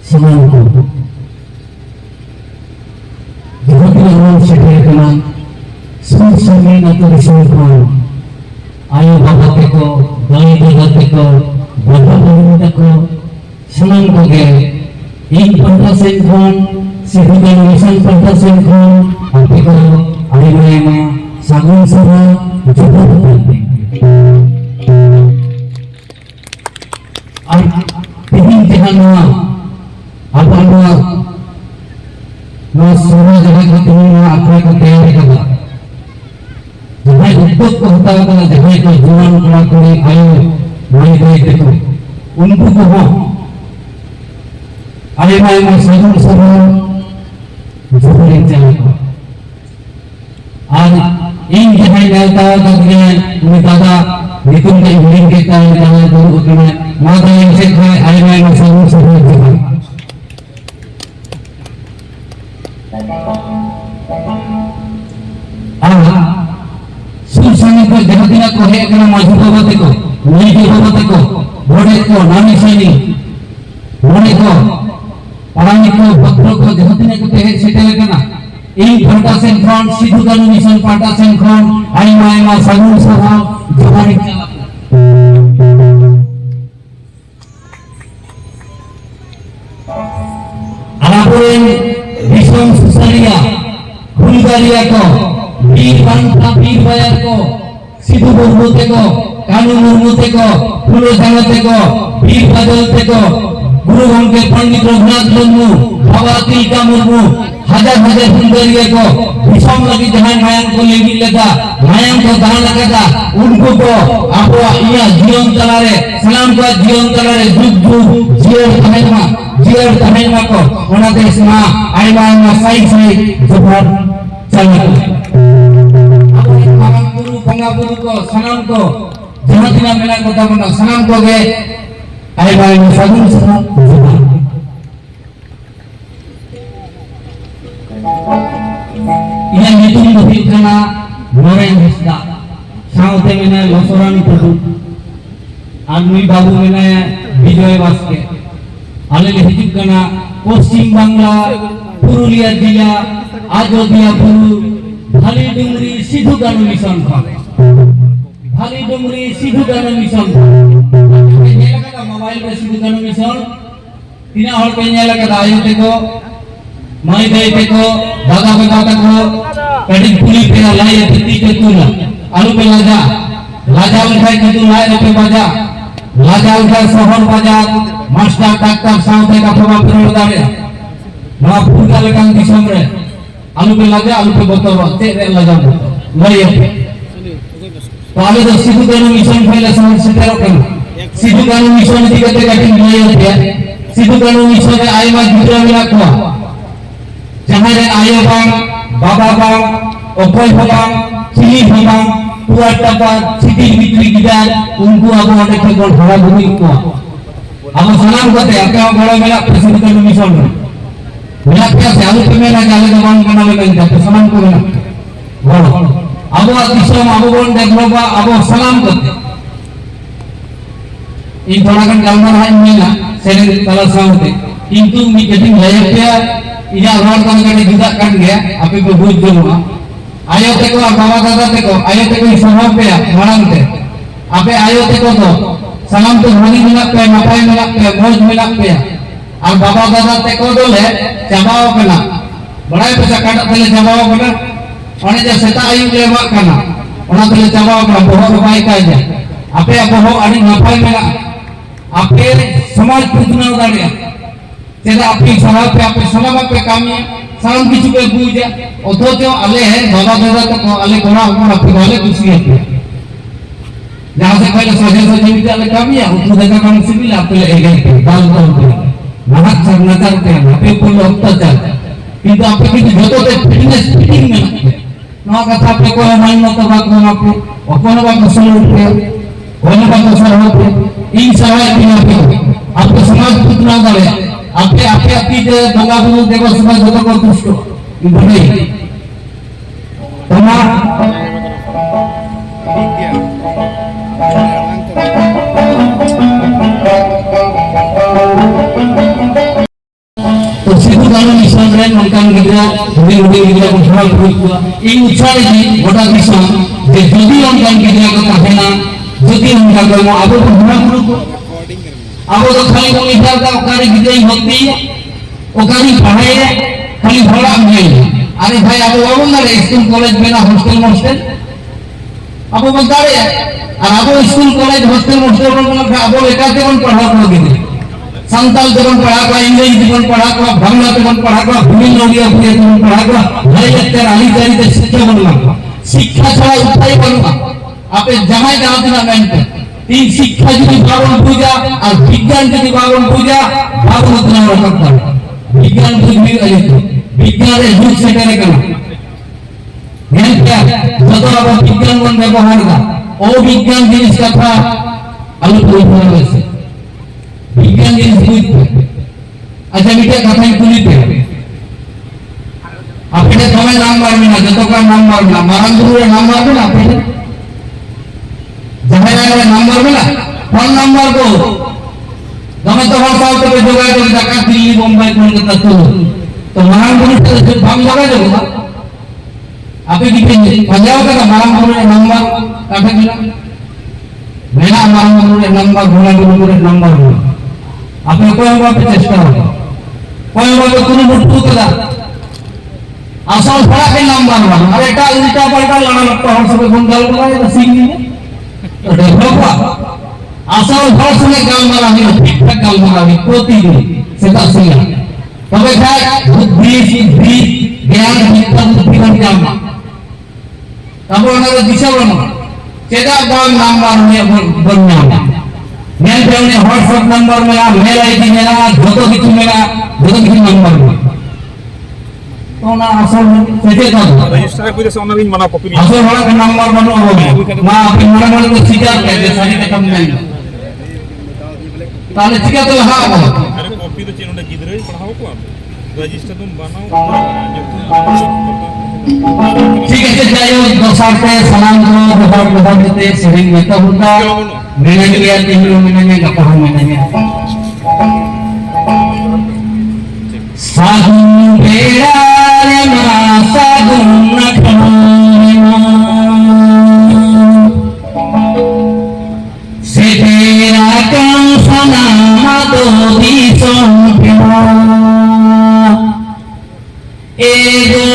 समान को जहाँ की लोग सेठे करना सुन सुनी न तो रिश्ते को आयो बाबा के को दाई दादा के को बाबा बाबा को समान को के एक पंटा से कौन सिद्धि मिशन पंटा से कौन आपके को आने वाले में सागुन सभा जुटा होते और तीन जहां हुआ अब हम लोग सोना जगह को तीन अपने को तैयार करना जहाँ उद्योग को होता है जहाँ को जीवन कला कोई आयु वही गए देखो उनको को हो आने वाले में सागुन सभा जुटा चलेगा आज इन जहाँ जाता है तो उन्हें दादा निकुंज के हिलिंग के कारण दादा गुरु को में माता इन से खाए आए में सागुन सभा जुटा सुरसंग को जगतिना को है करना माधु भगवती को नीति भगवती को घोड़े को नामी सैनी घोड़े को पढ़ाई को भक्तों को जगतिना को है सेटल करना इन फंटा सेंखन सिद्धू गानु मिशन फंटा सेंखन आई मायमा सागुन सभा जुटानी चला आलापुरेन विश्वम सुसारिया खुलगारिया को वीर बंटा वीर बायर को सिद्धू मुर्मू को कानू मुर्मू को फुलो झांगा को वीर बादल को गुरु गंगे पंडित रघुनाथ मुर्मू बाबा तिलका मुर्मू हजार हजार खुलगारिया को विश्वम लगी जहां मायम को लेगी लेता मायम को दान लगाता उनको को आपो इया जीवन तलारे सलाम को जीवन तलारे जुग जुग जीवन तहेमा को ओना देश मा आइमा साई साई जुबर चलना गुरु को सलाम को जहाँ दिना मेला को तब सलाम को गे आई भाई सागुन सभा यह नीति मुहित करना नरेन हिस्सा साउथे में लसरानी प्रभु आदमी बाबू में विजय बास्के आले हिजिक करना पश्चिम बांग्ला पुरुलिया जिला आजोदिया पुरु भाली डुंगरी सिद्धू गानु मिशन भाली डुंगरी सिद्धू गानु मिशन नेला का मोबाइल पे सिद्धू गानु मिशन तीना हल पे नेला का आयो ते को माई गई ते को दादा दादा को कड़ी पुली पे लाई तिती के तुला आलू पे लाजा उठाई के तू लाई पे बाजा लाजा उठाई शहर बाजार मास्टर डॉक्टर साउथे का प्रभाव पेड़ दारे ना पूरा लगान दिसम रे आलू पे बोतल ते रे लाजा लई तो आले तो सिद्धू गानु मिशन फैले समझ से तेरो करना सिद्धू गानु मिशन दिगते कटिंग लई है सिद्धू गानु मिशन रे आई मा जुटा मिला को जहां रे आयो बांग बाबा बांग ओपय बांग चिली बांग पुआ टपा सिटी बिक्री गिदार उनको अब ओने के गोल भरा भूमि को अब सलाम करते आपका बड़ा मेला सिद्धू गानु मिशन मेला क्या से आलू पे मेला जाले जवान बनावे नहीं जाते सलाम को मेला बोलो अब दिसम अब बोन डेवलप अब सलाम करते इन थोड़ा कन गालमार है मेला सेरे तला साउते किंतु मी कटिंग लायर पे इना रोड कन कने जुदा कन गया आपे को बुझ जमा आयो ते को बाबा दादा ते को आयो ते को स्वभाव पे मानन ते आपे आयो ते को तो सलाम तो धनी मिला पे नपाय मिला पे मौज मिला पे और बाबा दादा ते को दोले चाबाओ कना बड़ाई पैसा काटा तले चाबाओ कना ओने जे सेता आयु लेवा कना ओना तले चाबाओ कना बहुत उपाय काय जे आपे बहुत आनी नपाय मिला आपे समाज पूजना दाड़िया तेरा आपकी सलाह पे आपे सलाम पे कामी सलाम किछु पे बुझे अथचो आले है बाबा दादा तक आले कोना कोना आपके वाले खुशी है जहां से पहले सोचे जीवित आले कामी है उनको देखा काम सिविल आपके ले गए दाल तो महक नजर पे आपे को अत्याचार किंतु आपे कि जतो ते फिटनेस फिटिंग में नो कथा पे को मन मत बात को आपे अपन बात सुन उठे कोने बात सर होते इन सवाल भी आपके समाज कितना बड़े आपके आपके आपकी जो दंगा बुनु देखो समाज जतो को दुष्ट इन बड़े तमा ᱥᱮᱱ ᱚᱱᱠᱟᱱ ᱜᱤᱫᱽᱨᱟᱹ ᱦᱩᱰᱤᱧ ᱦᱩᱰᱤᱧ ᱜᱤᱫᱽᱨᱟᱹ ᱠᱚ ᱯᱟᱲᱦᱟᱣ ᱠᱚᱣᱟ ᱤᱧ ᱩᱪᱷᱟᱹᱱ ᱤᱫᱤ ᱜᱚᱴᱟ ᱫᱤᱥᱚᱢ ᱡᱮ ᱡᱩᱫᱤ ᱚᱱᱠᱟᱱ ᱜᱤᱫᱽᱨᱟᱹ ᱠᱚ ᱛᱟᱦᱮᱱᱟ ᱡᱩᱫि ᱚᱱᱠᱟ ᱠᱚ ᱟᱵᱚ ᱵᱚᱱ ᱵᱚᱸᱜᱟ ᱵᱩᱨᱩ ᱠᱚ ᱟᱵᱚ ᱫᱚ ᱠᱷᱟᱹᱞᱤ ᱵᱚᱱ ᱩᱭᱦᱟᱹᱨ ᱫᱟ ᱚᱠᱟᱨᱮ ᱜᱤᱫᱽᱨᱟᱹᱧ ᱵᱷᱚᱨᱛᱤᱭᱟ ᱚᱠᱟᱨᱮᱧ ᱯᱟᱲᱦᱟᱣᱮᱭᱟ खाली भोला नहीं अरे भाई अब वो ना स्कूल कॉलेज में ना हॉस्टल हॉस्टल अब वो बता रहे और अब स्कूल कॉलेज हॉस्टल हॉस्टल में अब एकाते बन पढ़ा को गिरे संताल ते बन पढ़ा को इंग्लिश ते बन पढ़ा को बांग्ला ते बन पढ़ा को भूमि लोगिया ते बन पढ़ा को भाई अत्यार आली जारी ते शिक्षा बनना शिक्षा छड़ा उपाय बनना आपे जमाई जाती ना मेंटे तीन शिक्षा যদি বাবন পূজা আর বিজ্ঞান যদি বাবন পূজা বাবন উतना रखता विज्ञान बुद्धि अलित विज्ञान रे युग सेटरे कना ध्यान क्या जतो अब विज्ञान बन व्यवहार का ओ विज्ञान जिनिस कथा अलग व्यवहार है विज्ञान जिनिस बुझ अच्छा मिटे कथा ही कुलिते अपने समय नाम मारना जतो का नाम मारना मारन गुरु रे नाम मारना अपने जहां रे नाम मारना फोन नंबर को તમે તો હર સાલ તમે જોગાય તો ઢાકા દિલ્હી બોમ્બે કોલકાતા તો મહાન પુરુષ તો ભાગ લગાય દો આપે કી પંજાબ का महान गुरु ने नंबर काटे मिला मेरा महान गुरु ने नंबर भोला गुरु ने नंबर आपने कोई बात पे चेष्टा हो कोई बात কোনো মুঠু করা আসল ফড়া के नंबर वन अरे এটা উল্টা পাল্টা লড়া लगता हर सब गुण गल बोला तो सीख नहीं तो देखो আসল ভাষণে গাল মারা হয় ঠিকঠাক গাল মারা হয় প্রতিদিন সেটা শুনে তবে ভাই বুদ্ধি সিদ্ধি জ্ঞান বিদ্যা বুদ্ধিমান জানা তারপর ওনাদের দিশা বানো সেটা গাল নাম্বার নিয়ে বন্যা মেল পেনে হোয়াটসঅ্যাপ নাম্বার মেলা মেল আইডি মেলা যত কিছু মেলা যত কিছু নাম্বার तो ना असल सेटे तो रजिस्टर कोई जैसे ऑनलाइन मना कॉपी नहीं असल वाला का नंबर बनो हो मां अपने मन को सीधा कर दे सारी का कम नहीं ताले चिका तो हां अरे कॉपी तो चेन गिदरे पढ़ाओ को आप रजिस्टर तुम बनाओ ठीक है जाइयो दोसारते सलाम करो बहुत बहुत देते सेविंग में तो होता मैंने लिया 3 महीने में का पढ़ा मैंने साधु बेड़ा रे मा साधु नखना से तेरा काम सना दो दिसों पिया एगो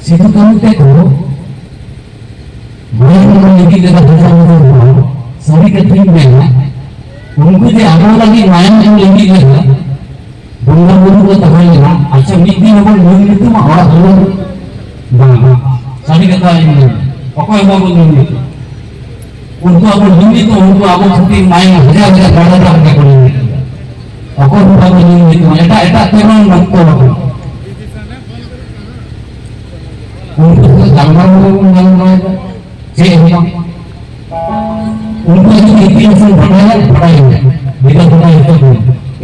situ kamu teko mana lagi kita bersama sari ketrim में उनको जो आगे लगी मायन जो लगी है बंदा बोलू को तहाई ना अच्छा मिट्टी में बोल नहीं मिट्टी में और बोलो ना सभी कथा है अकोई बाबू नहीं उनको अपन हिंदी तो उनको अपन छुट्टी मायन हजार हजार बड़ा बड़ा के बोलेंगे अकोई बाबू नहीं तो एटा एटा तेरा मत तो उनको जानवर में जे है उनको जो इतिहास पढ़ाई है विगत तो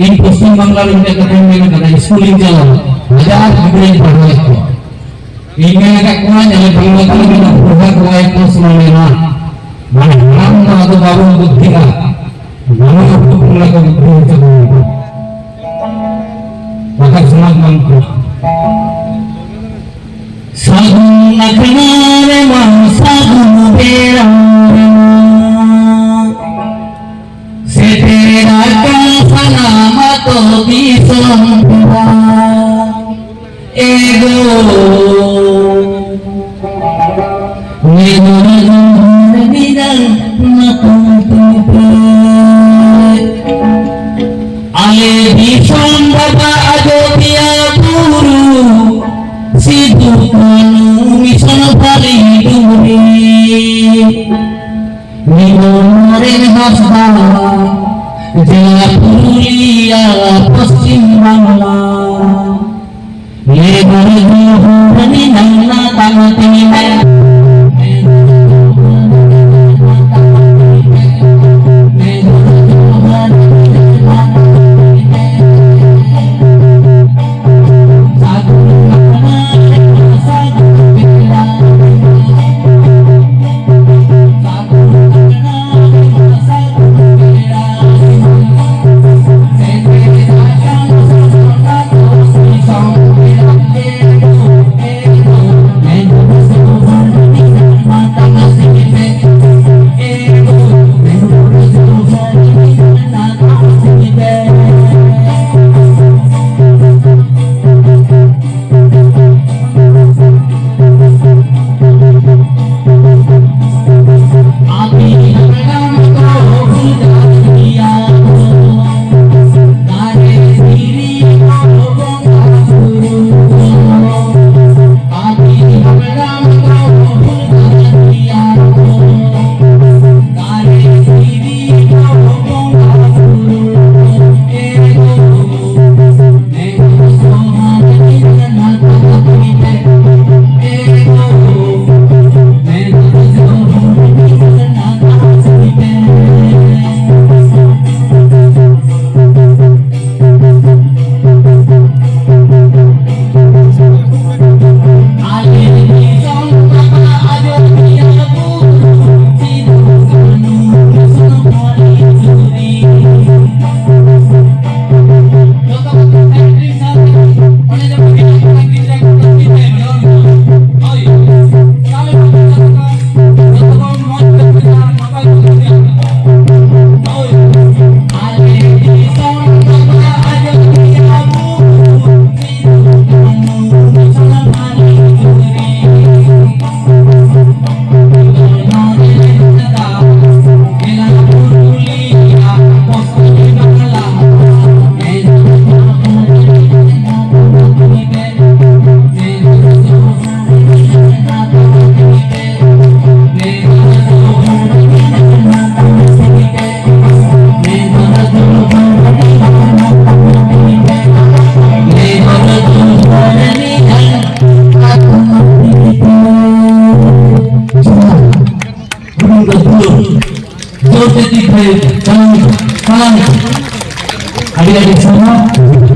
इन पश्चिम बंगाल में कहते हैं ना स्कूलिंग चला हजार डिग्री पढ़ाई को इनमें का कोई नहीं बंगाल में पूरा कोई कोर्स नहीं ना माने नाम ना तो बाबू बुद्धि का नाम तो पूरा का बुद्धि का मगर समाज में को साधु नखनारे मन साधु बेरा से तेरा का सलामत भी संपदा एगो Ale bishon baba ajotia guru sidu kanu mission pali duri nimore hasda jela purulia paschim bangla ye guru hani nanna tangati me adik-adik semua